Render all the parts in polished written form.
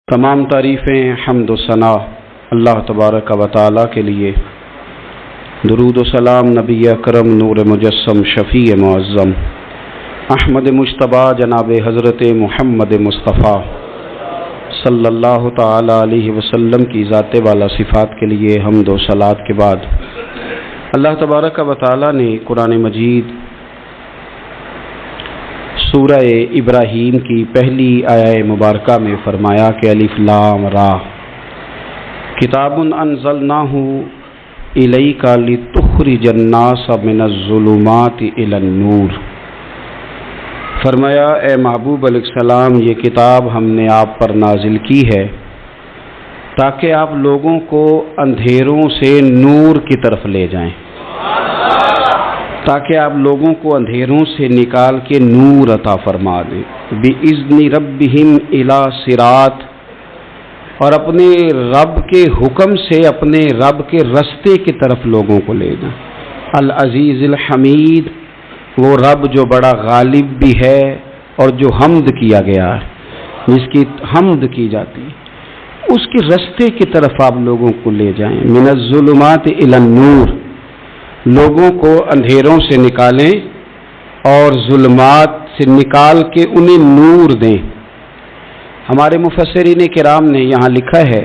تمام تعریفیں حمد و ثنا اللہ تبارک و تعالی کے لیے، درود و سلام نبی اکرم نور مجسم شفیع معظم احمد مجتبی جناب حضرت محمد مصطفیٰ صلی اللہ تعالی علیہ وسلم کی ذات والا صفات کے لیے حمد و صلات کے بعد اللہ تبارک و تعالی نے قرآن مجید سورہ ابراہیم کی پہلی آیہ مبارکہ میں فرمایا کہ الف لام را کتاب انزلناہ الیک لتخرج الناس من الظلمات الی النور۔ فرمایا اے محبوب علیہ السلام، یہ کتاب ہم نے آپ پر نازل کی ہے تاکہ آپ لوگوں کو اندھیروں سے نور کی طرف لے جائیں، تاکہ آپ لوگوں کو اندھیروں سے نکال کے نور عطا فرما دیں، بِإِذْنِ رَبِّهِمْ إِلَى صِرَاط، اور اپنے رب کے حکم سے اپنے رب کے رستے کی طرف لوگوں کو لے جائیں۔ العزیز الحمید، وہ رب جو بڑا غالب بھی ہے اور جو حمد کیا گیا ہے، جس کی حمد کی جاتی ہے، اس کے رستے کی طرف آپ لوگوں کو لے جائیں۔ من الظلمات الی النور، لوگوں کو اندھیروں سے نکالیں اور ظلمات سے نکال کے انہیں نور دیں۔ ہمارے مفسرین کرام نے یہاں لکھا ہے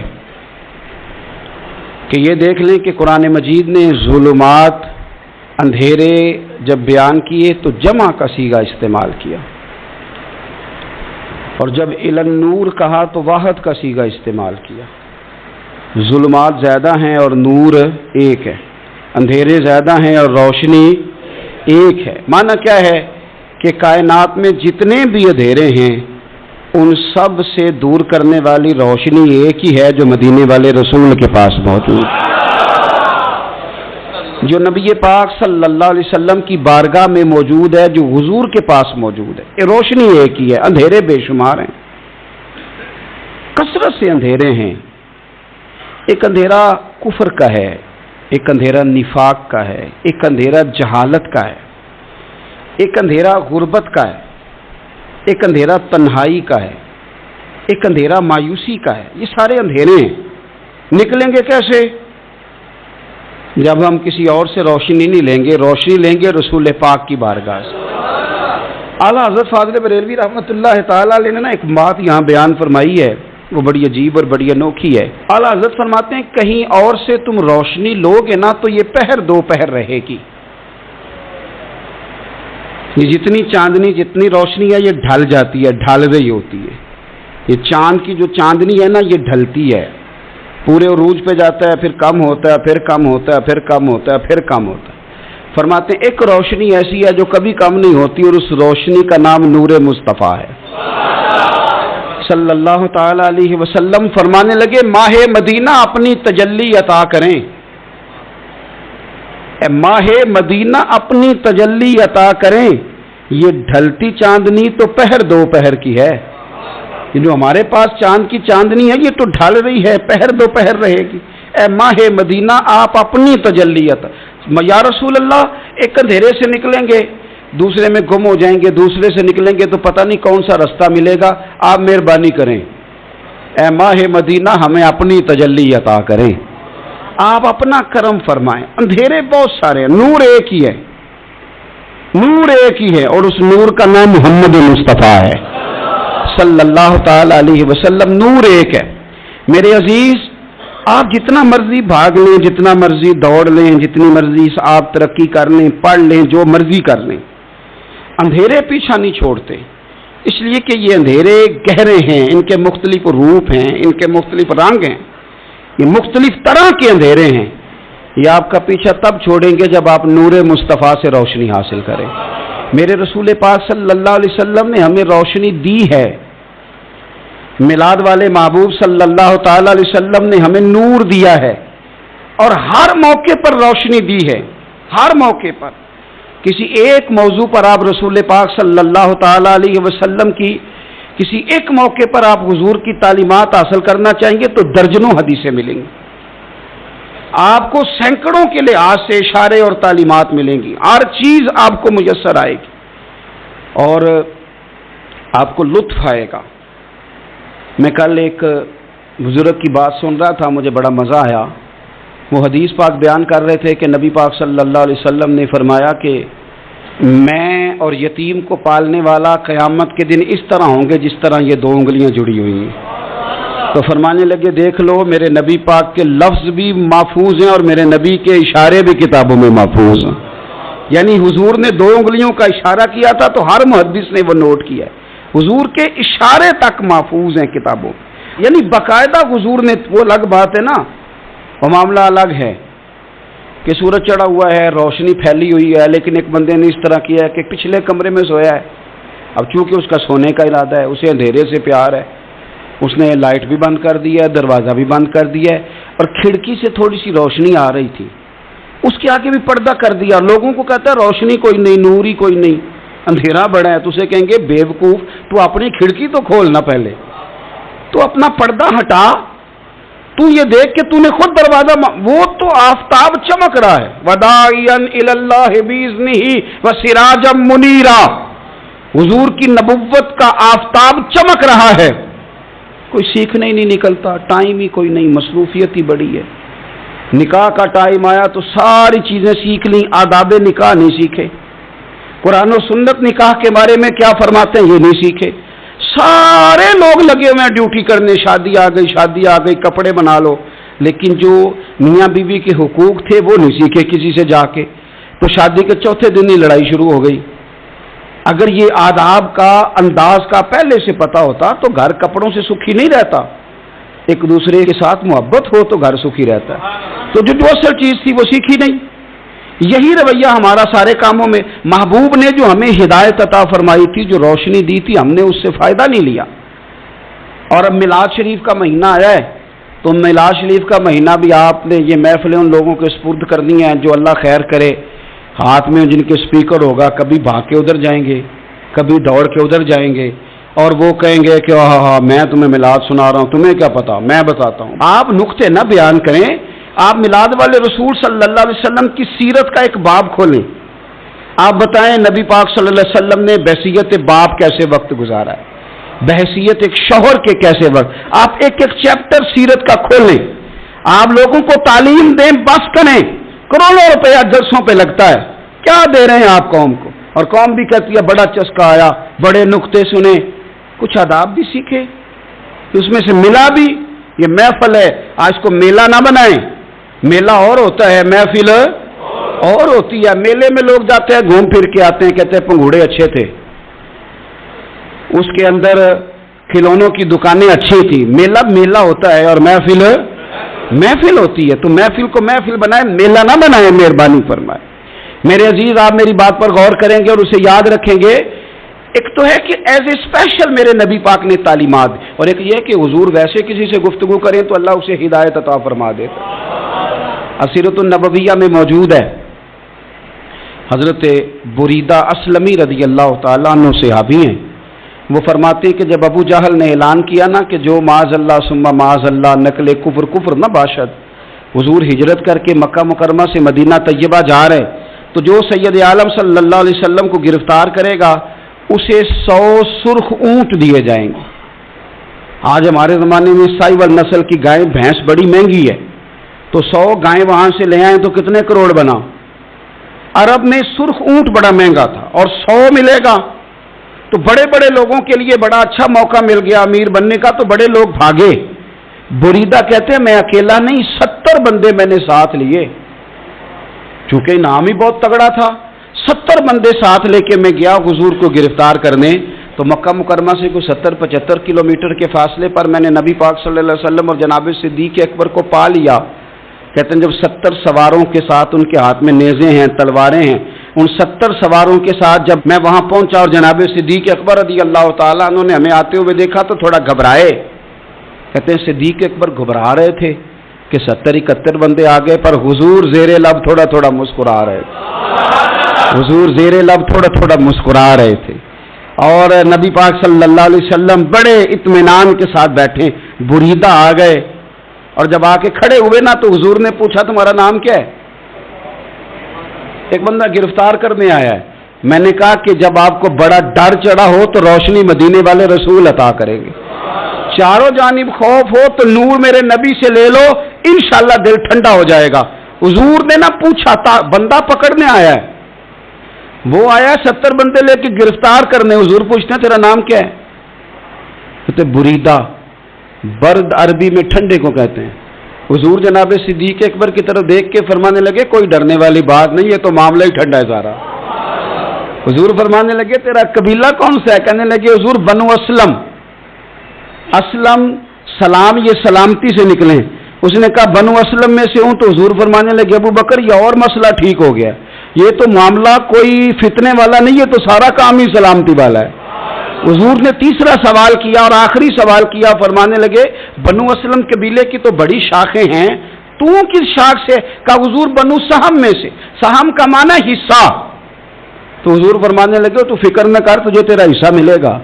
کہ یہ دیکھ لیں کہ قرآن مجید نے ظلمات، اندھیرے جب بیان کیے تو جمع کا صیغہ استعمال کیا، اور جب الی النور کہا تو واحد کا صیغہ استعمال کیا۔ ظلمات زیادہ ہیں اور نور ایک ہے، اندھیرے زیادہ ہیں اور روشنی ایک ہے۔ معنی کیا ہے کہ کائنات میں جتنے بھی اندھیرے ہیں ان سب سے دور کرنے والی روشنی ایک ہی ہے جو مدینے والے رسول کے پاس موجود ہے، جو نبی پاک صلی اللہ علیہ وسلم کی بارگاہ میں موجود ہے، جو حضور کے پاس موجود ہے۔ یہ روشنی ایک ہی ہے، اندھیرے بے شمار ہیں، کثرت سے اندھیرے ہیں۔ ایک اندھیرا کفر کا ہے، ایک اندھیرا نفاق کا ہے، ایک اندھیرا جہالت کا ہے، ایک اندھیرا غربت کا ہے، ایک اندھیرا تنہائی کا ہے، ایک اندھیرا مایوسی کا ہے۔ یہ سارے اندھیرے ہیں۔ نکلیں گے کیسے؟ جب ہم کسی اور سے روشنی نہیں لیں گے، روشنی لیں گے رسول پاک کی بارگاہ سے۔ اعلیٰ حضرت فاضل بریلوی رحمۃ اللہ تعالیٰ علیہ نے ایک بات یہاں بیان فرمائی ہے، وہ بڑی عجیب اور بڑی انوکھی ہے۔ اعلیٰ حضرت فرماتے ہیں کہیں اور سے تم روشنی لو گے نا تو یہ پہر دو پہر رہے گی۔ یہ جتنی چاندنی، جتنی روشنی ہے، یہ ڈھل جاتی ہے، ڈھل رہی ہوتی ہے۔ یہ چاند کی جو چاندنی ہے نا، یہ ڈھلتی ہے، پورے عروج پہ جاتا ہے، پھر کم ہوتا ہے، پھر کم ہوتا ہے، پھر کم ہوتا ہے، پھر کم ہوتا ہے۔ فرماتے ہیں ایک روشنی ایسی ہے جو کبھی کم نہیں ہوتی، اور اس روشنی کا نام نور مصطفیٰ ہے صلی اللہ تعالی علیہ وسلم۔ فرمانے لگے ماہ مدینہ اپنی تجلی عطا کریں، اے ماہ مدینہ اپنی تجلی عطا کریں۔ یہ ڈھلتی چاندنی تو پہر دو پہر کی ہے، یہ جو ہمارے پاس چاند کی چاندنی ہے یہ تو ڈھل رہی ہے، پہر دو پہر رہے گی۔ اے ماہ مدینہ آپ اپنی تجلی عطا، یا رسول اللہ ایک اندھیرے سے نکلیں گے دوسرے میں گم ہو جائیں گے، دوسرے سے نکلیں گے تو پتہ نہیں کون سا رستہ ملے گا، آپ مہربانی کریں، اے ماہ مدینہ ہمیں اپنی تجلی عطا کریں، آپ اپنا کرم فرمائیں۔ اندھیرے بہت سارے ہیں، نور ایک ہی ہے، نور ایک ہی ہے، اور اس نور کا نام محمد مصطفیٰ ہے صلی اللہ تعالی علیہ وسلم۔ نور ایک ہے۔ میرے عزیز، آپ جتنا مرضی بھاگ لیں، جتنا مرضی دوڑ لیں، جتنی مرضی آپ ترقی کر لیں، پڑھ لیں، جو مرضی کر لیں، اندھیرے پیچھا نہیں چھوڑتے، اس لیے کہ یہ اندھیرے گہرے ہیں، ان کے مختلف روپ ہیں، ان کے مختلف رنگ ہیں، یہ مختلف طرح کے اندھیرے ہیں۔ یہ آپ کا پیچھا تب چھوڑیں گے جب آپ نور مصطفیٰ سے روشنی حاصل کریں۔ میرے رسول پاک صلی اللہ علیہ وسلم نے ہمیں روشنی دی ہے، میلاد والے محبوب صلی اللہ تعالی علیہ وسلم نے ہمیں نور دیا ہے، اور ہر موقع پر روشنی دی ہے، ہر موقع پر۔ کسی ایک موضوع پر آپ رسول پاک صلی اللہ تعالی علیہ وسلم کی کسی ایک موقع پر آپ حضور کی تعلیمات حاصل کرنا چاہیں گے تو درجنوں حدیثیں ملیں گی، آپ کو سینکڑوں کے لحاظ سے اشارے اور تعلیمات ملیں گی، ہر چیز آپ کو میسر آئے گی اور آپ کو لطف آئے گا۔ میں کل ایک بزرگ کی بات سن رہا تھا، مجھے بڑا مزہ آیا. وہ حدیث پاک بیان کر رہے تھے کہ نبی پاک صلی اللہ علیہ وسلم نے فرمایا کہ میں اور یتیم کو پالنے والا قیامت کے دن اس طرح ہوں گے جس طرح یہ 2 انگلیاں جڑی ہوئی ہیں. تو فرمانے لگے دیکھ لو میرے نبی پاک کے لفظ بھی محفوظ ہیں اور میرے نبی کے اشارے بھی کتابوں میں محفوظ ہیں. یعنی حضور نے 2 انگلیوں کا اشارہ کیا تھا تو ہر محدث نے وہ نوٹ کیا ہے. حضور کے اشارے تک محفوظ ہیں کتابوں، یعنی باقاعدہ حضور نے. وہ الگ بات ہے نا، وہ معاملہ الگ ہے کہ سورج چڑھا ہوا ہے، روشنی پھیلی ہوئی ہے، لیکن ایک بندے نے اس طرح کیا ہے کہ پچھلے کمرے میں سویا ہے. اب چونکہ اس کا سونے کا ارادہ ہے، اسے اندھیرے سے پیار ہے، اس نے لائٹ بھی بند کر دی ہے، دروازہ بھی بند کر دیا ہے، اور کھڑکی سے تھوڑی سی روشنی آ رہی تھی، اس کے آگے بھی پردہ کر دیا. لوگوں کو کہتا ہے روشنی کوئی نہیں، نور ہی کوئی نہیں، اندھیرا بڑا ہے. تو اسے کہیں گے بے وقوف، تو اپنی کھڑکی تو کھولنا پہلے، تو اپنا پردہ ہٹا، تو یہ دیکھ کہ تو نے خود دروازہ وہ تو آفتاب چمک رہا ہے. وداعیا الی اللہ باذنہ وسراجا منیرا، حضور کی نبوت کا آفتاب چمک رہا ہے. کوئی سیکھنے ہی نہیں نکلتا، ٹائم ہی کوئی نہیں، مصروفیت ہی بڑی ہے. نکاح کا ٹائم آیا تو ساری چیزیں سیکھ لیں، آداب نکاح نہیں سیکھے. قرآن و سنت نکاح کے بارے میں کیا فرماتے ہیں یہ نہیں سیکھے. سارے لوگ لگے ہوئے ہیں ڈیوٹی کرنے، شادی آ گئی، شادی آ گئی، کپڑے بنا لو، لیکن جو میاں بیوی کے حقوق تھے وہ نہیں سیکھے کسی سے جا کے. تو شادی کے چوتھے دن ہی لڑائی شروع ہو گئی. اگر یہ آداب کا انداز کا پہلے سے پتا ہوتا تو گھر کپڑوں سے سکھی نہیں رہتا. ایک دوسرے کے ساتھ محبت ہو تو گھر سکھی رہتا ہے. تو جو اصل چیز تھی وہ سیکھی نہیں. یہی رویہ ہمارا سارے کاموں میں. محبوب نے جو ہمیں ہدایت عطا فرمائی تھی، جو روشنی دی تھی، ہم نے اس سے فائدہ نہیں لیا. اور اب میلاد شریف کا مہینہ آیا ہے تو میلاد شریف کا مہینہ بھی آپ نے یہ محفلیں ان لوگوں کے سپرد کرنی ہیں جو اللہ خیر کرے، ہاتھ میں جن کے سپیکر ہوگا، کبھی بھاگ کے ادھر جائیں گے، کبھی دوڑ کے ادھر جائیں گے، اور وہ کہیں گے کہ ہاں میں تمہیں میلاد سنا رہا ہوں، تمہیں کیا پتا، میں بتاتا ہوں. آپ نقطے نہ بیان کریں، آپ میلاد والے رسول صلی اللہ علیہ وسلم کی سیرت کا ایک باب کھولیں. آپ بتائیں نبی پاک صلی اللہ علیہ وسلم نے بحیثیت باپ کیسے وقت گزارا ہے، بحیثیت ایک شوہر کے کیسے وقت. آپ ایک ایک چیپٹر سیرت کا کھولیں. آپ لوگوں کو تعلیم دیں، بس کریں. کروڑوں روپیہ جلسوں پہ لگتا ہے، کیا دے رہے ہیں آپ قوم کو؟ اور قوم بھی کہتی ہے بڑا چسکا آیا، بڑے نقطے سنے. کچھ آداب بھی سیکھے، اس میں سے ملا بھی. یہ محفل ہے، آج کو میلہ نہ بنائیں. میلہ اور ہوتا ہے، محفل اور ہوتی ہے. میلے میں لوگ جاتے ہیں، گھوم پھر کے آتے ہیں، کہتے ہیں پنگوڑے اچھے تھے، اس کے اندر کھلونوں کی دکانیں اچھی تھی. میلہ میلہ ہوتا ہے اور محفل محفل ہوتی ہے. تو محفل کو محفل بنائیں، میلہ نہ بنائیں، مہربانی فرمائے. میرے عزیز، آپ میری بات پر غور کریں گے اور اسے یاد رکھیں گے. ایک تو ہے کہ ایز اے اسپیشل میرے نبی پاک نے تعلیمات، اور ایک یہ کہ حضور ویسے کسی سے گفتگو کریں تو اللہ اسے ہدایت عطا فرما دیتا. سیرت النبویہ میں موجود ہے، حضرت بریدہ اسلمی رضی اللہ تعالیٰ عنہ صحابی ہیں. وہ فرماتے ہیں کہ جب ابو جہل نے اعلان کیا نا کہ جو معاذ اللہ ثم معاذ اللہ نقل کفر کفر نہ باشد، حضور ہجرت کر کے مکہ مکرمہ سے مدینہ طیبہ جا رہے، تو جو سید عالم صلی اللہ علیہ وسلم کو گرفتار کرے گا اسے 100 سرخ اونٹ دیے جائیں گے. آج ہمارے زمانے میں سائیول نسل کی گائے بھینس بڑی مہنگی ہے، تو 100 گائیں وہاں سے لے آئیں تو کتنے کروڑ بنا. عرب میں سرخ اونٹ بڑا مہنگا تھا اور 100 ملے گا تو بڑے بڑے لوگوں کے لیے بڑا اچھا موقع مل گیا امیر بننے کا. تو بڑے لوگ بھاگے. بریدہ کہتے ہیں میں اکیلا نہیں، 70 بندے میں نے ساتھ لیے، چونکہ انعام ہی بہت تگڑا تھا. 70 بندے ساتھ لے کے میں گیا حضور کو گرفتار کرنے. تو مکہ مکرمہ سے کوئی 70-75 کلومیٹر کے فاصلے پر میں نے نبی پاک صلی اللہ علیہ وسلم اور جناب صدیق اکبر کو پا لیا. کہتے ہیں جب 70 سواروں کے ساتھ، ان کے ہاتھ میں نیزے ہیں، تلواریں ہیں، ان 70 سواروں کے ساتھ جب میں وہاں پہنچا اور جناب صدیق اکبر رضی اللہ تعالیٰ عنہ نے ہمیں آتے ہوئے دیکھا تو تھوڑا گھبرائے. کہتے ہیں صدیق اکبر گھبرا رہے تھے کہ 70-71 بندے آ گئے، پر حضور زیر لب تھوڑا تھوڑا مسکرا رہے تھے. حضور زیر لب تھوڑا تھوڑا مسکرا رہے تھے. اور نبی پاک صلی اللہ علیہ وسلم بڑے اطمینان کے ساتھ بیٹھے. بریدہ آ گئے اور جب آ کے کھڑے ہوئے نا تو حضور نے پوچھا تمہارا نام کیا ہے؟ ایک بندہ گرفتار کرنے آیا ہے. میں نے کہا کہ جب آپ کو بڑا ڈر چڑھا ہو تو روشنی مدینے والے رسول عطا کریں گے. چاروں جانب خوف ہو تو نور میرے نبی سے لے لو، انشاءاللہ دل ٹھنڈا ہو جائے گا۔ حضور نے نہ پوچھا تھا، بندہ پکڑنے آیا ہے، وہ آیا 70 بندے لے کے گرفتار کرنے، حضور پوچھتے ہیں تیرا نام کیا ہے؟ کہتے بریدہ، برد عربی میں ٹھنڈے کو کہتے ہیں۔ حضور جناب صدیق اکبر کی طرف دیکھ کے فرمانے لگے کوئی ڈرنے والی بات نہیں، یہ تو معاملہ ہی ٹھنڈا ہے سارا۔ حضور فرمانے لگے تیرا قبیلہ کون سا ہے؟ کہنے لگے حضور بنو اسلم۔ اسلم سلام، یہ سلامتی سے نکلے۔ اس نے کہا بنو اسلم میں سے ہوں، تو حضور فرمانے لگے ابو بکر یہ اور مسئلہ ٹھیک ہو گیا، یہ تو معاملہ کوئی فتنے والا نہیں، یہ تو سارا کام ہی سلامتی والا ہے۔ حضور نے تیسرا سوال کیا اور آخری سوال کیا، فرمانے لگے بنو اسلم قبیلے کی تو بڑی شاخیں ہیں، تو کس شاخ سے؟ کہا حضور بنو سہم میں سے۔ سہم کا معنی حصہ۔ تو حضور فرمانے لگے تو فکر نہ کر، تجھے تیرا حصہ ملے گا۔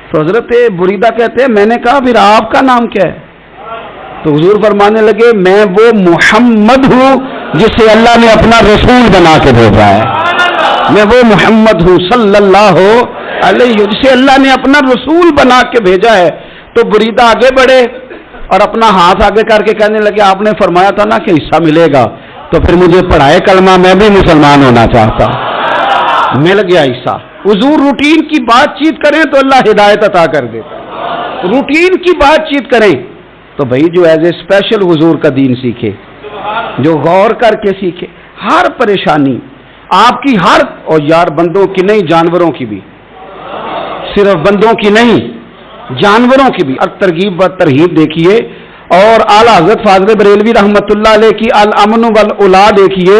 تو حضرت بریدہ کہتے ہیں میں نے کہا پھر آپ کا نام کیا ہے؟ تو حضور فرمانے لگے میں وہ محمد ہوں جسے اللہ نے اپنا رسول بنا کے بھیجا ہے، میں وہ محمد ہوں صلی اللہ علیہ، جسے اللہ نے اپنا رسول بنا کے بھیجا ہے۔ تو بریدہ آگے بڑھے اور اپنا ہاتھ آگے کر کے کہنے لگے آپ نے فرمایا تھا نا کہ حصہ ملے گا، تو پھر مجھے پڑھائے کلمہ، میں بھی مسلمان ہونا چاہتا۔ مل گیا حصہ۔ حضور روٹین کی بات چیت کریں تو اللہ ہدایت عطا کر دیتا، روٹین کی بات چیت کریں تو بھائی جو ایز اے اسپیشل حضور کا دین سیکھے، جو غور کر کے سیکھے، ہر پریشانی آپ کی ہر، اور یار بندوں کی نہیں جانوروں کی بھی، صرف بندوں کی نہیں جانوروں کی بھی۔ اور ترغیب و ترہیب دیکھیے، اور اعلیٰ حضرت فاضل بریلوی رحمۃ اللہ علیہ کی الامن والاولا دیکھیے،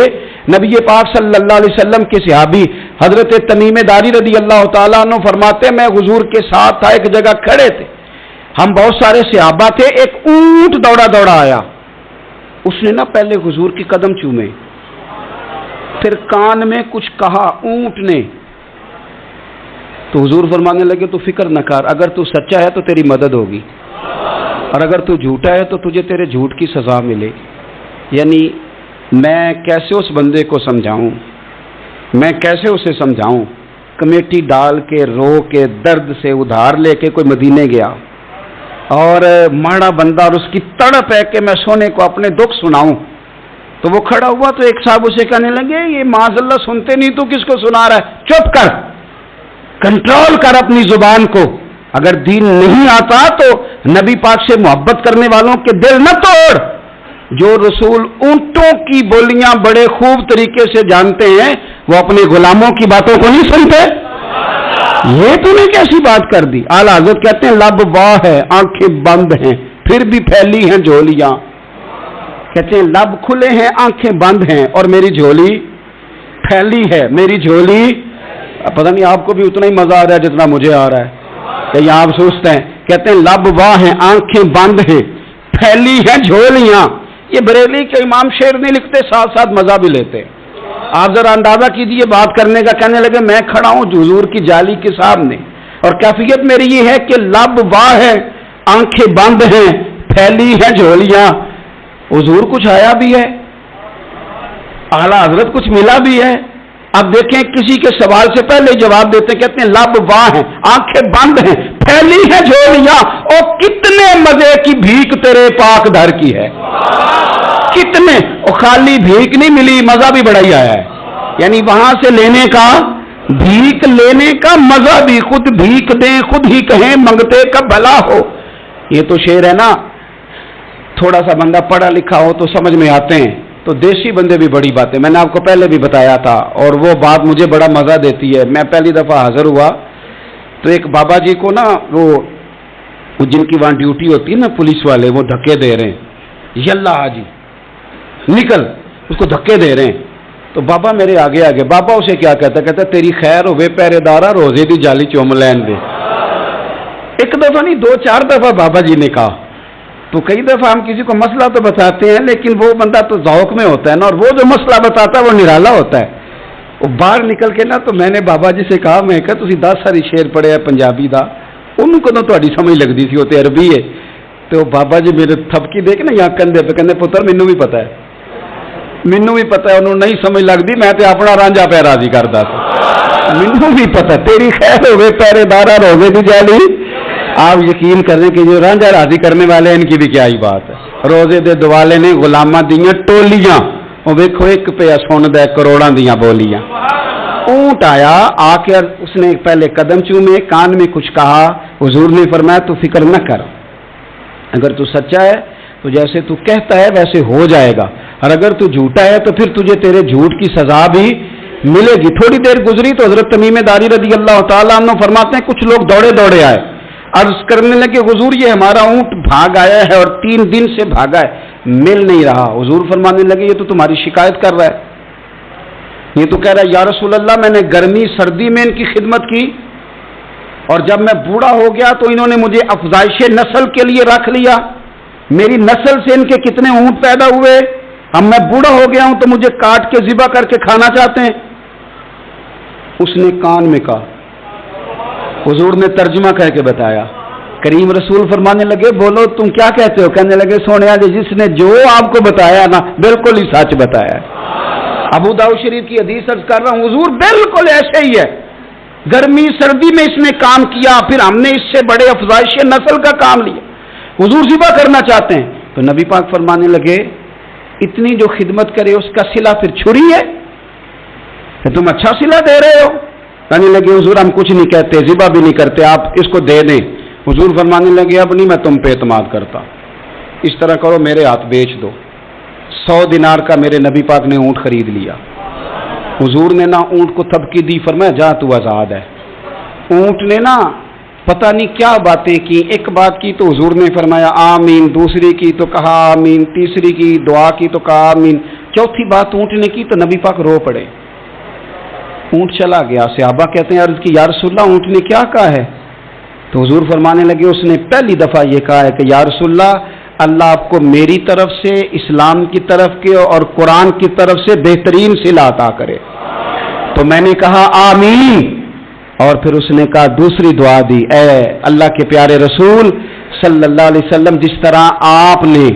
نبی پاک صلی اللہ علیہ وسلم کے صحابی حضرت تمیم داری رضی اللہ تعالیٰ عنہ فرماتے ہیں میں حضور کے ساتھ تھا، ایک جگہ کھڑے تھے، ہم بہت سارے صحابہ تھے، ایک اونٹ دوڑا دوڑا آیا، اس نے نا پہلے حضور کی قدم چومے، پھر کان میں کچھ کہا اونٹ نے، تو حضور فرمانے لگے تو فکر نہ کر، اگر تو سچا ہے تو تیری مدد ہوگی، اور اگر تو جھوٹا ہے تو تجھے تیرے جھوٹ کی سزا ملے۔ یعنی میں کیسے اس بندے کو سمجھاؤں، میں کیسے اسے سمجھاؤں، کمیٹی ڈال کے رو کے درد سے ادھار لے کے کوئی مدینے گیا، اور ماڑا بندہ، اور اس کی تڑپ ہے کہ میں سونے کو اپنے دکھ سناؤں، تو وہ کھڑا ہوا تو ایک صاحب اسے کہنے لگے یہ معاذ اللہ سنتے نہیں تو کس کو سنا رہا ہے؟ چپ کر، کنٹرول کر اپنی زبان کو، اگر دین نہیں آتا تو نبی پاک سے محبت کرنے والوں کے دل نہ توڑ۔ جو رسول اونٹوں کی بولیاں بڑے خوب طریقے سے جانتے ہیں وہ اپنے غلاموں کی باتوں کو نہیں سنتے؟ یہ تو نے کیسی بات کر دی؟ اعلیٰ حضرت کہتے ہیں لب واہ ہے، آنکھیں بند ہیں، پھر بھی پھیلی ہیں جھولیاں۔ کہتے ہیں لب کھلے ہیں، آنکھیں بند ہیں، اور میری جھولی پھیلی ہے، میری جھولی، پتہ نہیں آپ کو بھی اتنا ہی مزہ آ رہا ہے جتنا مجھے آ رہا ہے، کہ آپ سوچتے ہیں۔ کہتے ہیں لب واہ ہیں، آنکھیں بند ہیں، پھیلی ہیں جھولیاں۔ یہ بریلی کے امام شعر نہیں لکھتے، ساتھ ساتھ مزہ بھی لیتے۔ آپ ذرا اندازہ کیجیے بات کرنے کا۔ کہنے لگے میں کھڑا ہوں حضور کی جالی کے سامنے، اور کیفیت میری یہ ہے کہ لب واہ ہے، آنکھیں بند ہیں، پھیلی ہیں جھولیاں۔ حضور کچھ آیا بھی ہے، اعلیٰ حضرت کچھ ملا بھی ہے۔ اب دیکھیں کسی کے سوال سے پہلے جواب دیتے ہیں، کہتے ہیں لب واہ ہیں، آنکھیں بند ہیں، پھیلی ہیں جھولیاں، اور کتنے مزے کی بھیک تیرے پاک در کی ہے، کتنے، اور خالی بھیک نہیں ملی، مزہ بھی بڑا ہی آیا ہے، یعنی وہاں سے لینے کا، بھیک لینے کا مزہ بھی، خود بھیک دیں خود ہی کہیں منگتے کا بھلا ہو۔ یہ تو شعر ہے نا، تھوڑا سا بندہ پڑھا لکھا ہو تو سمجھ میں آتے ہیں، تو دیسی بندے بھی بڑی باتیں، میں نے آپ کو پہلے بھی بتایا تھا، اور وہ بات مجھے بڑا مزہ دیتی ہے۔ میں پہلی دفعہ حاضر ہوا تو ایک بابا جی کو نا، وہ جن کی وہاں ڈیوٹی ہوتی ہے نا پولیس والے، وہ دھکے دے رہے ہیں، یلا حاجی نکل، اس کو دھکے دے رہے ہیں، تو بابا میرے آگے آگے، بابا اسے کیا کہتا ہے؟ کہتا ہے تیری خیر ہوئے پہرے دارا، روزے دی جالی چوم لین دے۔ ایک دفعہ نہیں، 2-4 دفعہ بابا جی نے کہا۔ تو کئی دفعہ ہم کسی کو مسئلہ تو بتاتے ہیں، لیکن وہ بندہ تو ذوق میں ہوتا ہے نا، اور وہ جو مسئلہ بتاتا ہے وہ نرالا ہوتا ہے۔ وہ باہر نکل کے نا، تو میں نے بابا جی سے کہا، میں کہا تسی 10 ساری شعر پڑھے ہیں پنجابی دا، ان کو تو تہاڈی سمجھ لگدی سی، وہ تے عربی ہے۔ تو بابا جی میرے تھپکی دے کے نا یہاں کندھے پہ، کہندے پتر مینوں بھی پتہ ہے، مینوں بھی پتہ ہے، انہوں نہیں سمجھ لگدی، میں تے اپنا رانجھا پہ راضی کردا سی، مینوں بھی پتہ، تیری خیر ہوے پہرے دارا روزے دی جالی آپ یقین کریں کہ جو رانجھا راضی کرنے والے ہیں ان کی بھی کیا ہی بات ہے. روزے دے دوالے نے غلاماں دیاں ٹولیاں، وہ دیکھو ایک پہ سن دے کروڑاں دیاں بولیاں. اونٹ آیا، آ کے اس نے پہلے قدم چومے، کان میں کچھ کہا. حضور نے فرمایا تو فکر نہ کر، اگر تو سچا ہے تو جیسے تو کہتا ہے ویسے ہو جائے گا، اور اگر تو جھوٹا ہے تو پھر تجھے تیرے جھوٹ کی سزا بھی ملے گی. تھوڑی دیر گزری تو حضرت تمیم داری رضی اللہ تعالیٰ عنہ فرماتے ہیں کچھ لوگ دوڑے دوڑے آئے، عرض کرنے لگے حضور یہ ہمارا اونٹ بھاگ آیا ہے اور 3 دن سے بھاگا ہے، مل نہیں رہا. حضور فرمانے لگے یہ تو تمہاری شکایت کر رہا ہے، یہ تو کہہ رہا ہے یا رسول اللہ میں نے گرمی سردی میں ان کی خدمت کی، اور جب میں بوڑھا ہو گیا تو انہوں نے مجھے افزائش نسل کے لیے رکھ لیا. میری نسل سے ان کے کتنے اونٹ پیدا ہوئے، اب میں بوڑھا ہو گیا ہوں تو مجھے کاٹ کے ذبح کر کے کھانا چاہتے ہیں. اس نے کان میں کہا، حضور نے ترجمہ کہہ کے بتایا. کریم رسول فرمانے لگے بولو تم کیا کہتے ہو؟ کہنے لگے سونیا جی جس نے جو آپ کو بتایا نا بالکل ہی سچ بتایا. ابو داؤد شریف کی حدیث عرض کر رہا ہوں، حضور بالکل ایسے ہی ہے، گرمی سردی میں اس نے کام کیا، پھر ہم نے اس سے بڑے افزائش نسل کا کام لیا، حضور ذبح کرنا چاہتے ہیں. تو نبی پاک فرمانے لگے اتنی جو خدمت کرے اس کا صلہ پھر چھری ہے کہ تم اچھا صلہ دے رہے ہو. کہنے لگے حضور ہم کچھ نہیں کہتے، ذبح بھی نہیں کرتے، آپ اس کو دے دیں. حضور فرمانے لگے اب نہیں میں تم پہ اعتماد کرتا، اس طرح کرو میرے ہاتھ بیچ دو. 100 دینار کا میرے نبی پاک نے اونٹ خرید لیا. حضور نے نا اونٹ کو تھپکی دی، فرمایا جا تو آزاد ہے. اونٹ نے نا پتہ نہیں کیا باتیں کی، ایک بات کی تو حضور نے فرمایا آمین، دوسری کی تو کہا آمین، تیسری کی دعا کی تو کہا آمین، چوتھی بات اونٹ نے کی تو نبی پاک رو پڑے. اونٹ چلا گیا. صحابہ کہتے ہیں عرض کی یا رسول اللہ اونٹ نے کیا کہا ہے؟ تو حضور فرمانے لگے اس نے پہلی دفعہ یہ کہا ہے کہ یا رسول اللہ اللہ آپ کو میری طرف سے، اسلام کی طرف کے اور قرآن کی طرف سے بہترین صلہ عطا کرے. تو میں نے کہا آمین، اور پھر اس نے کہا دوسری دعا دی، اے اللہ کے پیارے رسول صلی اللہ علیہ وسلم جس طرح آپ نے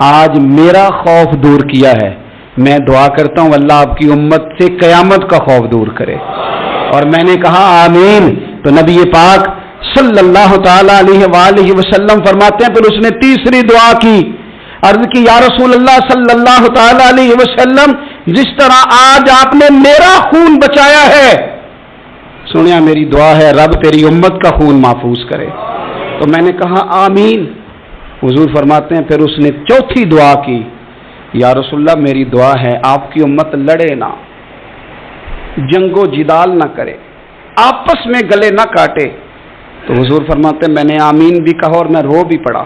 آج میرا خوف دور کیا ہے، میں دعا کرتا ہوں اللہ آپ کی امت سے قیامت کا خوف دور کرے. اور میں نے کہا آمین. تو نبی پاک صلی اللہ تعالی علیہ وآلہ وسلم فرماتے ہیں پھر اس نے تیسری دعا کی، عرض کی یا رسول اللہ صلی اللہ تعالی علیہ وسلم جس طرح آج آپ نے میرا خون بچایا ہے، سنیا میری دعا ہے رب تیری امت کا خون محفوظ کرے. تو میں نے کہا آمین. حضور فرماتے ہیں پھر اس نے چوتھی دعا کی، یا رسول اللہ میری دعا ہے آپ کی امت لڑے نہ، جنگ و جدال نہ کرے، آپس میں گلے نہ کاٹے. تو حضور فرماتے ہیں میں نے آمین بھی کہا اور میں رو بھی پڑا،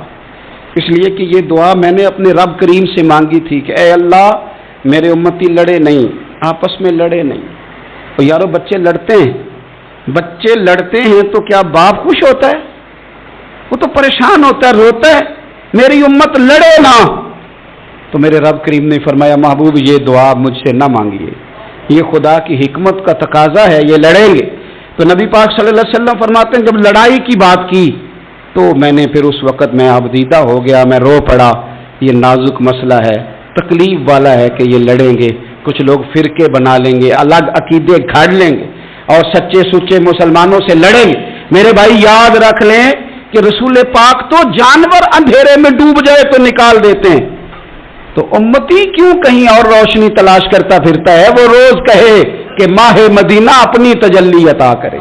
اس لیے کہ یہ دعا میں نے اپنے رب کریم سے مانگی تھی کہ اے اللہ میرے امتی لڑے نہیں، آپس میں لڑے نہیں. تو یارو بچے لڑتے ہیں تو کیا باپ خوش ہوتا ہے؟ وہ تو پریشان ہوتا ہے، روتا ہے میری امت لڑے نہ. تو میرے رب کریم نے فرمایا محبوب یہ دعا مجھ سے نہ مانگیے، یہ خدا کی حکمت کا تقاضا ہے، یہ لڑیں گے. تو نبی پاک صلی اللہ علیہ وسلم فرماتے ہیں جب لڑائی کی بات کی تو میں نے پھر اس وقت میں ابدیدہ ہو گیا، میں رو پڑا. یہ نازک مسئلہ ہے، تکلیف والا ہے کہ یہ لڑیں گے، کچھ لوگ فرقے بنا لیں گے، الگ عقیدے گھاڑ لیں گے اور سچے سچے مسلمانوں سے لڑیں گے. میرے بھائی یاد رکھ لیں کہ رسول پاک تو جانور اندھیرے میں ڈوب جائے تو نکال دیتے ہیں، تو امتی کیوں کہیں اور روشنی تلاش کرتا پھرتا ہے؟ وہ روز کہے کہ ماہ مدینہ اپنی تجلی عطا کرے.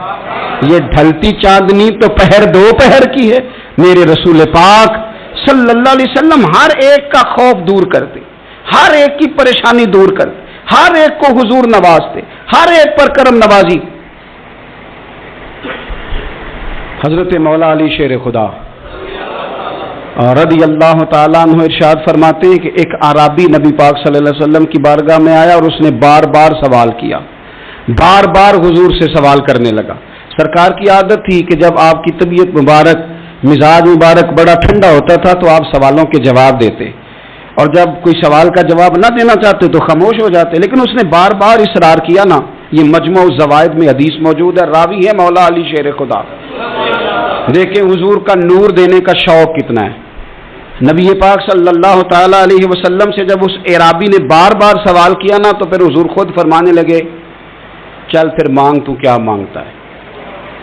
یہ ڈھلتی چاندنی تو پہر دو پہر کی ہے. میرے رسول پاک صلی اللہ علیہ وسلم ہر ایک کا خوف دور کرتے، ہر ایک کی پریشانی دور کرتے، ہر ایک کو حضور نوازتے، ہر ایک پر کرم نوازی. حضرت مولا علی شیر خدا رضی اللہ تعالیٰ عنہ ارشاد فرماتے ہیں کہ ایک اعرابی نبی پاک صلی اللہ علیہ وسلم کی بارگاہ میں آیا اور اس نے بار بار سوال کیا، بار بار حضور سے سوال کرنے لگا. سرکار کی عادت تھی کہ جب آپ کی طبیعت مبارک، مزاج مبارک بڑا ٹھنڈا ہوتا تھا تو آپ سوالوں کے جواب دیتے، اور جب کوئی سوال کا جواب نہ دینا چاہتے تو خاموش ہو جاتے. لیکن اس نے بار بار اصرار کیا نا. یہ مجموع الزوائد میں حدیث موجود ہے، راوی ہے مولا علی شیر خدا. دیکھیں حضور کا نور دینے کا شوق کتنا ہے. نبی پاک صلی اللہ تعالی علیہ وسلم سے جب اس اعرابی نے بار بار سوال کیا نا تو پھر حضور خود فرمانے لگے چل پھر مانگ تو کیا مانگتا ہے.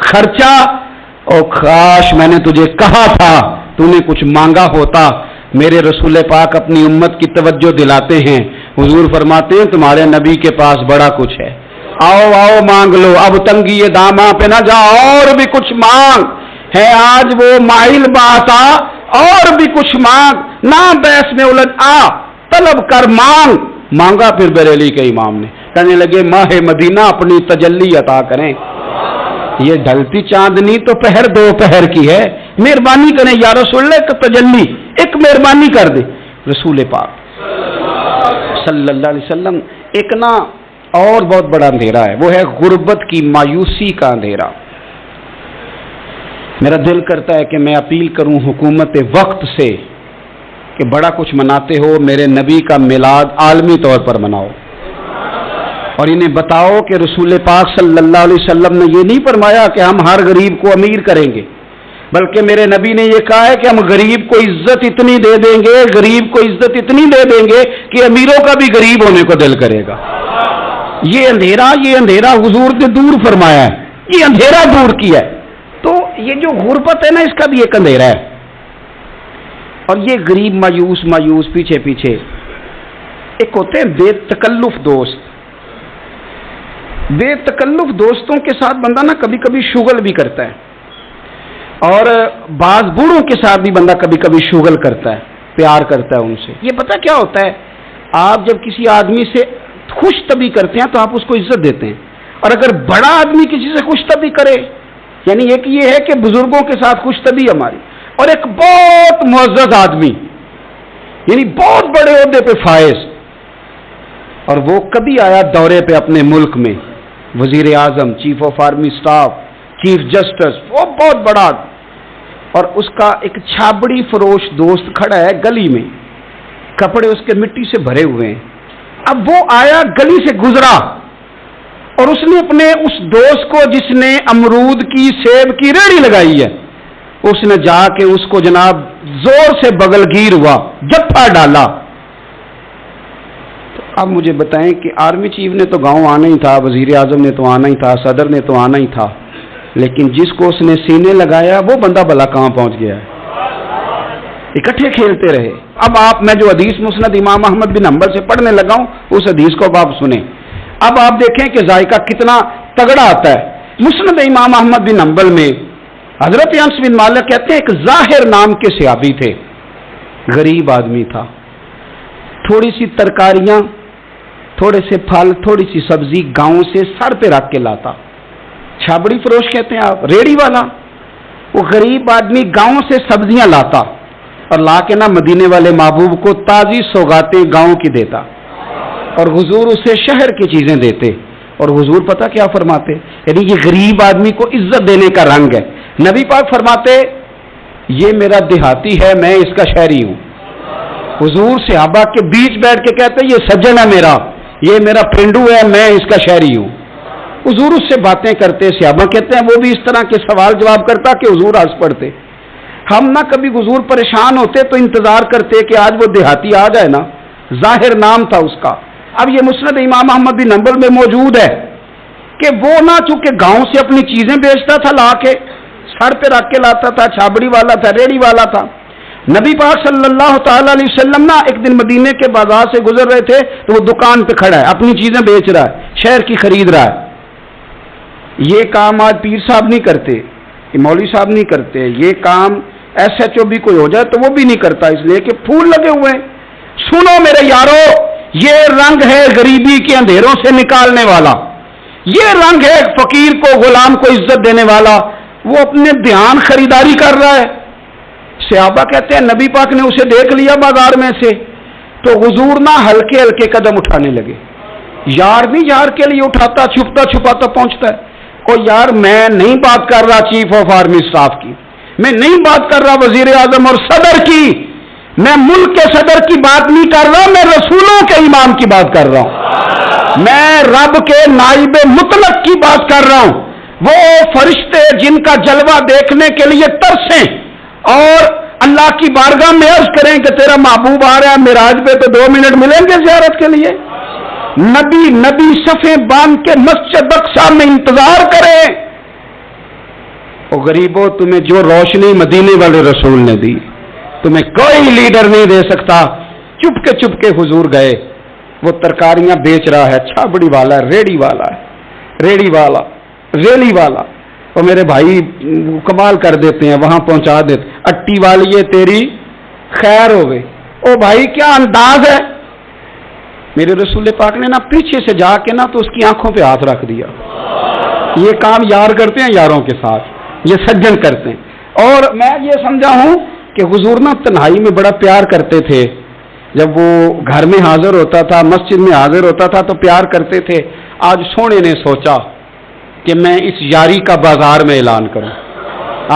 خرچہ، اور کاش میں نے تجھے کہا تھا، تو نے کچھ مانگا ہوتا۔ میرے رسول پاک اپنی امت کی توجہ دلاتے ہیں، حضور فرماتے ہیں تمہارے نبی کے پاس بڑا کچھ ہے، آؤ آؤ مانگ لو، اب تنگی یہ داماں پہ نہ جا، اور بھی کچھ مانگ ہے آج وہ مائل باسا، اور بھی کچھ مانگ، نہ بحث میں الجھ آ، طلب کر، مانگ۔ مانگا پھر بریلی کے امام نے، کہنے لگے ماہ مدینہ اپنی تجلی عطا کریں، یہ ڈھلتی چاندنی تو پہر دو پہر کی ہے، مہربانی کریں یا رسول اللہ، ایک تجلی، ایک مہربانی کر دیں۔ رسول پاک صلی اللہ علیہ وسلم ایک نا اور بہت بڑا اندھیرا ہے، وہ ہے غربت کی مایوسی کا اندھیرا۔ میرا دل کرتا ہے کہ میں اپیل کروں حکومت وقت سے کہ بڑا کچھ مناتے ہو، میرے نبی کا میلاد عالمی طور پر مناؤ، اور انہیں بتاؤ کہ رسول پاک صلی اللہ علیہ وسلم نے یہ نہیں فرمایا کہ ہم ہر غریب کو امیر کریں گے، بلکہ میرے نبی نے یہ کہا ہے کہ ہم غریب کو عزت اتنی دے دیں گے، غریب کو عزت اتنی دے دیں گے کہ امیروں کا بھی غریب ہونے کو دل کرے گا۔ یہ اندھیرا حضور نے دور فرمایا ہے، یہ اندھیرا دور کیا ہے۔ تو یہ جو غربت ہے نا، اس کا بھی ایک اندھیرا ہے، اور یہ غریب مایوس پیچھے ایک ہوتے ہیں بے تکلف دوست۔ بے تکلف دوستوں کے ساتھ بندہ نا کبھی کبھی شغل بھی کرتا ہے، اور بعض بوڑھوں کے ساتھ بھی بندہ کبھی کبھی شغل کرتا ہے، پیار کرتا ہے ان سے۔ یہ پتہ کیا ہوتا ہے، آپ جب کسی آدمی سے خوش طبی کرتے ہیں تو آپ اس کو عزت دیتے ہیں، اور اگر بڑا آدمی کسی سے خوش طبی کرے، یعنی ایک یہ ہے کہ بزرگوں کے ساتھ خوش طبی ہماری، اور ایک بہت معزز آدمی یعنی بہت بڑے عہدے پہ فائز، اور وہ کبھی آیا دورے پہ اپنے ملک میں، وزیر اعظم، chief of army staff, chief justice, وہ بہت بڑا، اور اس کا ایک چھابڑی فروش دوست کھڑا ہے گلی میں، کپڑے اس کے مٹی سے بھرے ہوئے ہیں۔ اب وہ آیا گلی سے گزرا، اور اس نے اپنے اس دوست کو جس نے امرود کی سیب کی ریڑھی لگائی ہے، اس نے جا کے اس کو جناب زور سے بغل گیر ہوا، جپا ڈالا۔ تو اب مجھے بتائیں کہ آرمی چیف نے تو گاؤں آنا ہی تھا، وزیر اعظم نے تو آنا ہی تھا، صدر نے تو آنا ہی تھا، لیکن جس کو اس نے سینے لگایا وہ بندہ بھلا کہاں پہنچ گیا ہے؟ اکٹھے کھیلتے رہے۔ اب میں جو حدیث مسند امام احمد بن حنبل سے پڑھنے لگا ہوں، اس حدیث کو اب آپ سنیں۔ اب آپ دیکھیں کہ ذائقہ کتنا تگڑا آتا ہے۔ مسند امام احمد بن حنبل میں حضرت انس بن مالک کہتے ہیں ایک ظاہر نام کے صحابی تھے، غریب آدمی تھا، تھوڑی سی ترکاریاں، تھوڑے سے پھل، تھوڑی سی سبزی گاؤں سے سر پہ رکھ کے لاتا۔ چھابڑی فروش کہتے ہیں آپ، ریڑھی والا، وہ غریب آدمی گاؤں سے سبزیاں لاتا اور لا کے نا مدینے والے محبوب کو تازی سوغاتیں گاؤں کی دیتا، اور حضور اسے شہر کی چیزیں دیتے، اور حضور پتہ کیا فرماتے، یعنی یہ غریب آدمی کو عزت دینے کا رنگ ہے۔ نبی پاک فرماتے یہ میرا دیہاتی ہے، میں اس کا شہری ہوں۔ حضور صحابہ کے بیچ بیٹھ کے کہتے یہ سجن ہے میرا، یہ میرا پینڈو ہے، میں اس کا شہری ہوں۔ حضور اس سے باتیں کرتے، صحابہ کہتے ہیں وہ بھی اس طرح کے سوال جواب کرتا کہ حضور ہنس پڑتے۔ ہم نہ کبھی حضور پریشان ہوتے تو انتظار کرتے کہ آج وہ دیہاتی آ جائے نا، ظاہر نام تھا اس کا۔ اب یہ مسند امام احمد بن حنبل میں موجود ہے کہ وہ نہ چونکہ گاؤں سے اپنی چیزیں بیچتا تھا، لا کے سر پہ رکھ کے لاتا تھا، چھابڑی والا تھا، ریڑھی والا تھا۔ نبی پاک صلی اللہ تعالی علیہ وسلم نا ایک دن مدینے کے بازار سے گزر رہے تھے تو وہ دکان پہ کھڑا ہے، اپنی چیزیں بیچ رہا ہے، شہر کی خرید رہا ہے۔ یہ کام آج پیر صاحب نہیں کرتے، مولوی صاحب نہیں کرتے، یہ کام ایس ایچ او بھی کوئی ہو جائے تو وہ بھی نہیں کرتا، اس لیے کہ پھول لگے ہوئے ہیں۔ سنو میرے یارو، یہ رنگ ہے غریبی کے اندھیروں سے نکالنے والا، یہ رنگ ہے فقیر کو، غلام کو عزت دینے والا۔ وہ اپنے دھیان خریداری کر رہا ہے۔ صحابہ کہتے ہیں نبی پاک نے اسے دیکھ لیا بازار میں سے تو حضور نہ ہلکے ہلکے قدم اٹھانے لگے۔ یار نہیں یار کے لیے اٹھاتا، چھپتا چھپاتا پہنچتا ہے۔ اور یار میں نہیں بات کر رہا چیف آف آرمی اسٹاف کی، میں نہیں بات کر رہا وزیر اعظم اور صدر کی، میں ملک کے صدر کی بات نہیں کر رہا، میں رسولوں کے امام کی بات کر رہا ہوں، میں رب کے نائب مطلق کی بات کر رہا ہوں، وہ فرشتے جن کا جلوہ دیکھنے کے لیے ترسیں اور اللہ کی بارگاہ میں عرض کریں کہ تیرا محبوب آ رہا ہے معراج پہ تو 2 منٹ ملیں گے زیارت کے لیے۔ نبی صفیں باندھ کے مسجد اقصی میں انتظار کریں اور غریبوں تمہیں جو روشنی مدینے والے رسول نے دی تمہیں کوئی لیڈر نہیں دے سکتا. چپ کے حضور گئے. وہ ترکاریاں بیچ رہا ہے, چھابڑی والا ہے, ریڑی والا, ریلی والا. اور میرے بھائی کمال کر دیتے ہیں, وہاں پہنچا دیتے. اٹی والی تیری خیر ہوگی. او بھائی کیا انداز ہے. میرے رسول پاک نے نا پیچھے سے جا کے نا تو اس کی آنکھوں پہ ہاتھ رکھ دیا. یہ کام یار کرتے ہیں یاروں کے ساتھ, یہ سجن کرتے ہیں. اور میں یہ سمجھا ہوں کہ حضور نا تنہائی میں بڑا پیار کرتے تھے. جب وہ گھر میں حاضر ہوتا تھا, مسجد میں حاضر ہوتا تھا تو پیار کرتے تھے. آج سونے نے سوچا کہ میں اس یاری کا بازار میں اعلان کروں.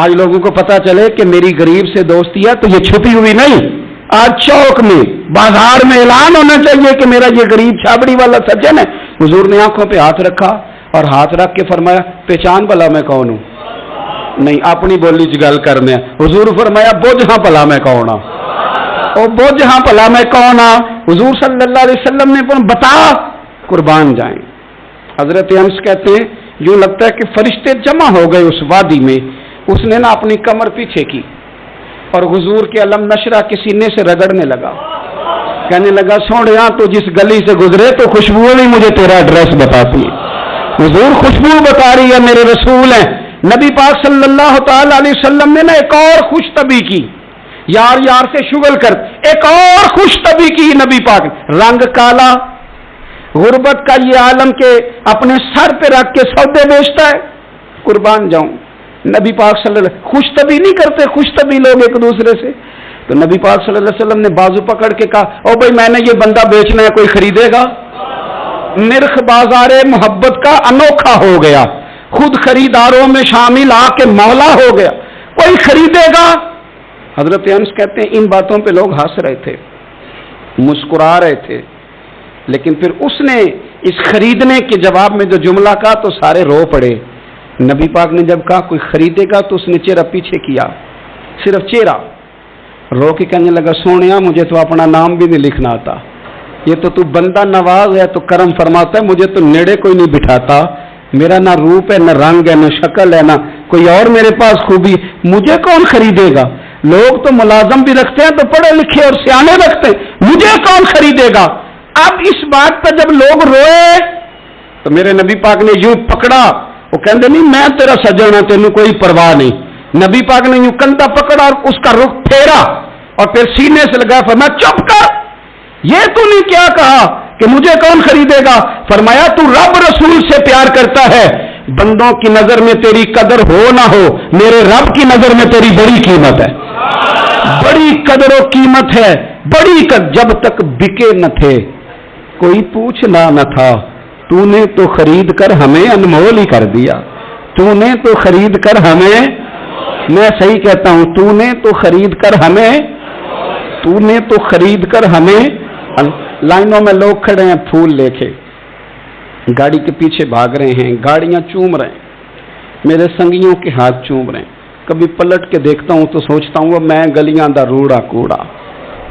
آج لوگوں کو پتا چلے کہ میری غریب سے دوستی ہے تو یہ چھپی ہوئی نہیں, آج چوک میں بازار میں اعلان ہونا چاہیے کہ میرا یہ غریب چھابڑی والا سجن ہے. حضور نے آنکھوں پہ ہاتھ رکھا اور ہاتھ رکھ کے فرمایا پہچان بھلا میں کون ہوں. نہیں اپنی بولی چ گل کرنے. حضور فرمایا بوجھ ہاں بھلا میں کون ہوں, اور بوجھ ہاں بھلا میں کون ہوں. حضور صلی اللہ علیہ وسلم نے بتا قربان جائیں. حضرت انس کہتے ہیں یوں لگتا ہے کہ فرشتے جمع ہو گئے اس وادی میں. اس نے نا اپنی کمر پیچھے کی اور حضور کے علم نشرہ کے سینے سے رگڑنے لگا. کہنے لگا سوڑیاں تو جس گلی سے گزرے تو خوشبو بھی مجھے تیرا ایڈریس بتاتی ہے. حضور خوشبو بتا رہی ہے, میرے رسول ہیں. نبی پاک صلی اللہ تعالی علیہ وسلم نے نا ایک اور خوش طبی کی, یار سے شغل کر ایک اور خوش طبی کی نبی پاک. رنگ کالا, غربت کا یہ عالم کے اپنے سر پہ رکھ کے سودے بیچتا ہے. قربان جاؤں, نبی پاک صلی اللہ علیہ وسلم خوش طبی نہیں کرتے, خوش طبی لوگ ایک دوسرے سے. تو نبی پاک صلی اللہ علیہ وسلم نے بازو پکڑ کے کہا او بھائی میں نے یہ بندہ بیچنا ہے, کوئی خریدے گا؟ نرخ بازار محبت کا انوکھا ہو گیا, خود خریداروں میں شامل آ کے مولا ہو گیا, کوئی خریدے گا؟ حضرت انس کہتے ہیں ان باتوں پہ لوگ ہنس رہے تھے, مسکرا رہے تھے, لیکن پھر اس نے اس خریدنے کے جواب میں جو جملہ کہا تو سارے رو پڑے. نبی پاک نے جب کہا کوئی خریدے گا تو اس نے چہرہ پیچھے کیا, صرف چہرہ, رو کے کہنے لگا سونیا مجھے تو اپنا نام بھی نہیں لکھنا آتا, یہ تو بندہ نواز ہے تو کرم فرماتا ہے, مجھے تو نیڑے کوئی نہیں بٹھاتا, میرا نہ روپ ہے نہ رنگ ہے نہ شکل ہے نہ کوئی اور میرے پاس خوبی, مجھے کون خریدے گا؟ لوگ تو ملازم بھی رکھتے ہیں تو پڑھے لکھے اور سیانے رکھتے ہیں, مجھے کون خریدے گا؟ اب اس بات پر جب لوگ روئے تو میرے نبی پاک نے یوں پکڑا, وہ کہتے نہیں میں تیرا سجن ہوں, تینوں کوئی پرواہ نہیں. نبی پاک نے یوں کندھا پکڑا اور اس کا رخ پھیرا اور پھر سینے سے لگا, فرمایا چپ کر, یہ تو نے کیا کہا کہ مجھے کون خریدے گا؟ فرمایا تو رب رسول سے پیار کرتا ہے, بندوں کی نظر میں تیری قدر ہو نہ ہو, میرے رب کی نظر میں تیری بڑی قیمت ہے, بڑی قدر و قیمت ہے, بڑی جب تک بکے نہ تھے کوئی پوچھنا نہ تھا, تو نے تو خرید کر ہمیں انمول ہی کر دیا, تو نے تو خرید کر ہمیں, میں صحیح کہتا ہوں, تو نے تو خرید کر ہمیں, تو نے تو خرید کر ہمیں. لائنوں میں لوگ کھڑے ہیں پھول لے کے, گاڑی کے پیچھے بھاگ رہے ہیں, گاڑیاں چوم رہے ہیں, میرے سنگیوں کے ہاتھ چوم رہے ہیں. کبھی پلٹ کے دیکھتا ہوں تو سوچتا ہوں وہ میں گلیاں دا روڑا کوڑا,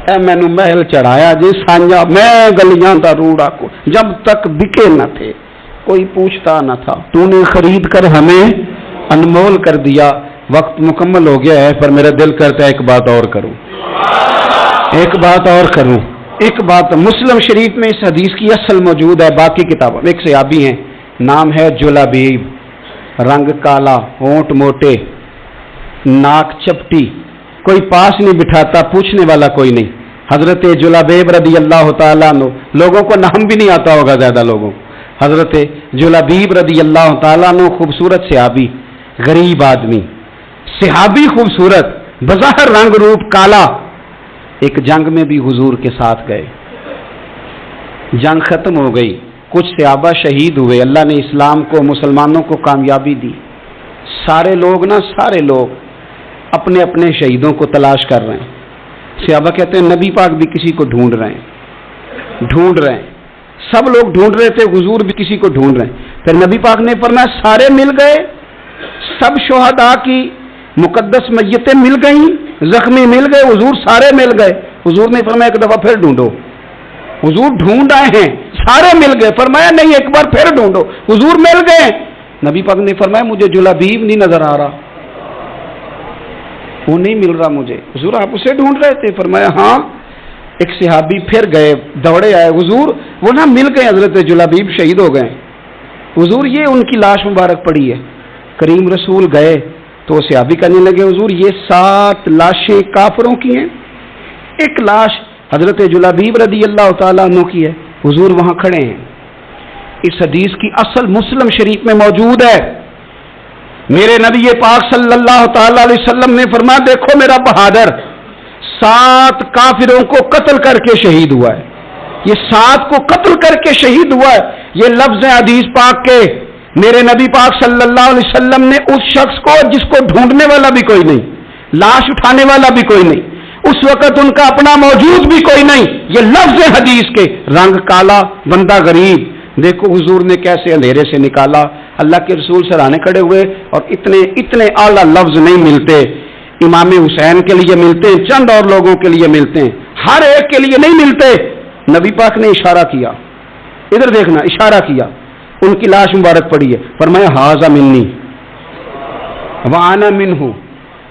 اے میں نو محل چڑھایا جی سانجا, میں گلیاں دا روڑا کو, جب تک بکے نہ تھے کوئی پوچھتا نہ تھا, تو نے خرید کر ہمیں انمول کر دیا. وقت مکمل ہو گیا ہے پر میرا دل کرتا ہے ایک بات اور کروں, ایک بات اور کروں. ایک بات مسلم شریف میں اس حدیث کی اصل موجود ہے, باقی کتابوں میں. ایک صحابی ہیں نام ہے جلابیب, رنگ کالا, ہونٹ موٹے, ناک چپٹی, کوئی پاس نہیں بٹھاتا, پوچھنے والا کوئی نہیں. حضرت جلابیب رضی اللہ تعالیٰ عنہ, لوگوں کو نام بھی نہیں آتا ہوگا زیادہ لوگوں. حضرت جلابیب رضی اللہ تعالیٰ عنہ خوبصورت صحابی, غریب آدمی, صحابی خوبصورت, بظاہر رنگ روپ کالا. ایک جنگ میں بھی حضور کے ساتھ گئے, جنگ ختم ہو گئی, کچھ صحابہ شہید ہوئے, اللہ نے اسلام کو مسلمانوں کو کامیابی دی. سارے لوگ اپنے اپنے شہیدوں کو تلاش کر رہے ہیں. صحابہ کہتے ہیں نبی پاک بھی کسی کو ڈھونڈ رہے ہیں, سب لوگ ڈھونڈ رہے تھے, حضور بھی کسی کو ڈھونڈ رہے ہیں. پھر نبی پاک نے فرمایا سارے مل گئے, سب شہداء کی مقدس میتیں مل گئیں, زخمی مل گئے, حضور سارے مل گئے. حضور نے فرمایا ایک دفعہ پھر ڈھونڈو. حضور ڈھونڈ آئے ہیں, سارے مل گئے. فرمایا نہیں ایک بار پھر ڈھونڈو. حضور مل گئے. نبی پاک نے فرمایا مجھے جلابیب نہیں نظر آ رہا. وہ نہیں مل رہا مجھے. حضور آپ اسے ڈھونڈ رہے تھے؟ فرمایا ہاں. ایک صحابی پھر گئے, دوڑے آئے, حضور وہ نہ مل گئے, حضرت جلابیب شہید ہو گئے. حضور یہ ان کی لاش مبارک پڑی ہے. کریم رسول گئے تو صحابی کہنے لگے حضور یہ 7 لاشیں کافروں کی ہیں, ایک لاش حضرت جلابیب رضی اللہ تعالیٰ عنہ کی ہے. حضور وہاں کھڑے ہیں. اس حدیث کی اصل مسلم شریف میں موجود ہے. میرے نبی پاک صلی اللہ تعالی علیہ وسلم نے فرمایا دیکھو میرا بہادر 7 کافروں کو قتل کر کے شہید ہوا ہے. یہ 7 کو قتل کر کے شہید ہوا ہے. یہ لفظ ہے حدیث پاک کے. میرے نبی پاک صلی اللہ علیہ وسلم نے اس شخص کو جس کو ڈھونڈنے والا بھی کوئی نہیں, لاش اٹھانے والا بھی کوئی نہیں, اس وقت ان کا اپنا موجود بھی کوئی نہیں, یہ لفظ ہے حدیث کے. رنگ کالا, بندہ غریب, دیکھو حضور نے کیسے اندھیرے سے نکالا. اللہ کے رسول سرانے کھڑے ہوئے اور اتنے اعلیٰ لفظ نہیں ملتے. امام حسین کے لیے ملتے ہیں, چند اور لوگوں کے لیے ملتے ہیں, ہر ایک کے لیے نہیں ملتے. نبی پاک نے اشارہ کیا, ادھر دیکھنا, اشارہ کیا, ان کی لاش مبارک پڑی ہے. فرمایا ھذا منی وانا منہ.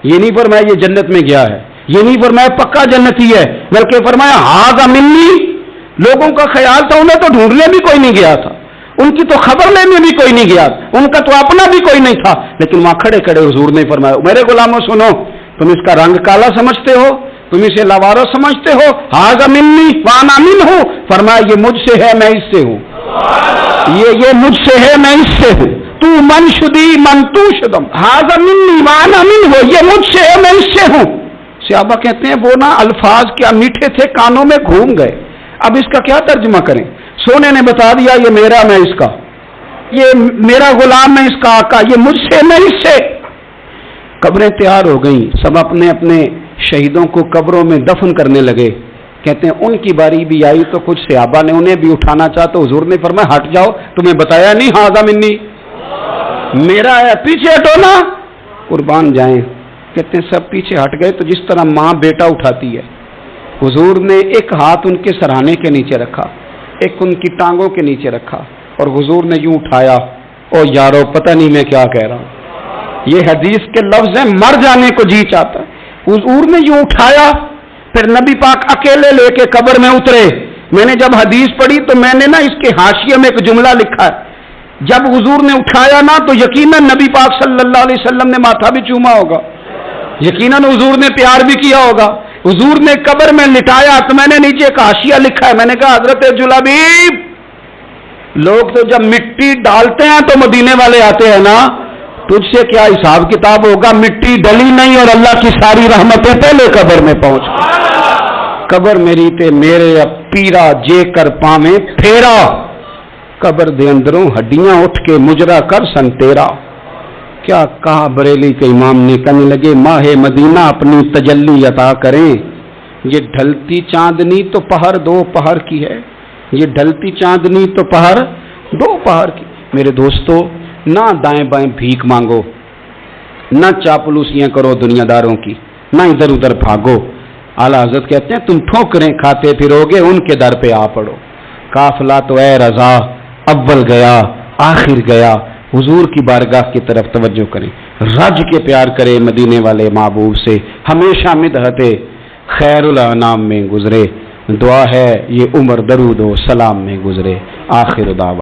یہ نہیں فرمایا یہ جنت میں گیا ہے, یہ نہیں فرمایا پکا جنتی ہے, بلکہ فرمایا ھذا منی. لوگوں کا خیال تھا انہیں تو ڈھونڈنے بھی کوئی نہیں گیا تھا, ان کی تو خبر لینے بھی کوئی نہیں گیا, ان کا تو اپنا بھی کوئی نہیں تھا, لیکن وہاں کھڑے کھڑے حضور نے فرمایا میرے غلاموں سنو, تم اس کا رنگ کالا سمجھتے ہو, تم اسے لاوارو سمجھتے ہو, ھذا منی وانا منہ. فرمایا یہ مجھ سے ہے میں اس سے ہوں, یہ مجھ سے ہے میں اس سے ہوں. تو من شدی من تو شدم, ھذا منی وانا منہ, یہ مجھ سے ہے میں اس سے ہوں. صحابہ کہتے ہیں وہ نا الفاظ کیا میٹھے تھے, کانوں میں گھوم گئے. اب اس کا کیا ترجمہ کریں؟ سونے نے بتا دیا یہ میرا میں اس کا, یہ میرا غلام میں اس کا آقا, یہ مجھ سے میں اس سے. قبریں تیار ہو گئیں, سب اپنے اپنے شہیدوں کو قبروں میں دفن کرنے لگے. کہتے ہیں ان کی باری بھی آئی تو کچھ صحابہ نے انہیں بھی اٹھانا چاہا تو حضور نے فرمایا ہٹ جاؤ, تمہیں بتایا نہیں ھذا منی, میرا ہے, پیچھے ہٹو نا, قربان جائیں. کہتے ہیں سب پیچھے ہٹ گئے. تو جس طرح ماں بیٹا اٹھاتی ہے, حضور نے ایک ہاتھ ان کے سرہانے کے نیچے رکھا, ایک ان کی ٹانگوں کے نیچے رکھا, اور حضور نے یوں اٹھایا. او یارو پتہ نہیں میں کیا کہہ رہا ہوں, یہ حدیث کے لفظ ہیں, مر جانے کو جی چاہتا ہے. حضور نے یوں اٹھایا, پھر نبی پاک اکیلے لے کے قبر میں اترے. میں نے جب حدیث پڑھی تو میں نے نا اس کے حاشیے میں ایک جملہ لکھا ہے, جب حضور نے اٹھایا نا تو یقیناً نبی پاک صلی اللہ علیہ وسلم نے ماتھا بھی چوما ہوگا, یقیناً حضور نے پیار بھی کیا ہوگا. حضور نے قبر میں لٹایا تو میں نے نیچے ایک حاشیہ لکھا ہے, میں نے کہا حضرت جلابیب, لوگ تو جب مٹی ڈالتے ہیں تو مدینے والے آتے ہیں نا, تجھ سے کیا حساب کتاب ہوگا؟ مٹی ڈلی نہیں اور اللہ کی ساری رحمتیں پہلے قبر میں پہنچ گئی. قبر میری تے میرے اب پیرا جے کر پاویں پھیرا, قبر دے اندروں ہڈیاں اٹھ کے مجرا کر سن تیرا. کیا کہا بریلی کے امام نے, کہنے لگے ماہ مدینہ اپنی تجلی عطا کریں. یہ ڈھلتی چاندنی تو پہر 2 پہر کی ہے, یہ ڈھلتی چاندنی تو پہر 2 پہر کی. میرے دوستو, نہ دائیں بائیں بھیک مانگو, نہ چاپلوسیاں کرو دنیا داروں کی, نہ ادھر ادھر بھاگو. اعلیٰ حضرت کہتے ہیں تم ٹھوکریں کھاتے پھرو گے, ان کے در پہ آ پڑو. قافلہ تو اے رضا اول گیا آخر گیا, حضور کی بارگاہ کی طرف توجہ کریں, رج کے پیار کریں مدینے والے محبوب سے, ہمیشہ مدحت خیر الانام میں گزرے. دعا ہے یہ عمر درود و سلام میں گزرے. آخر دعوا.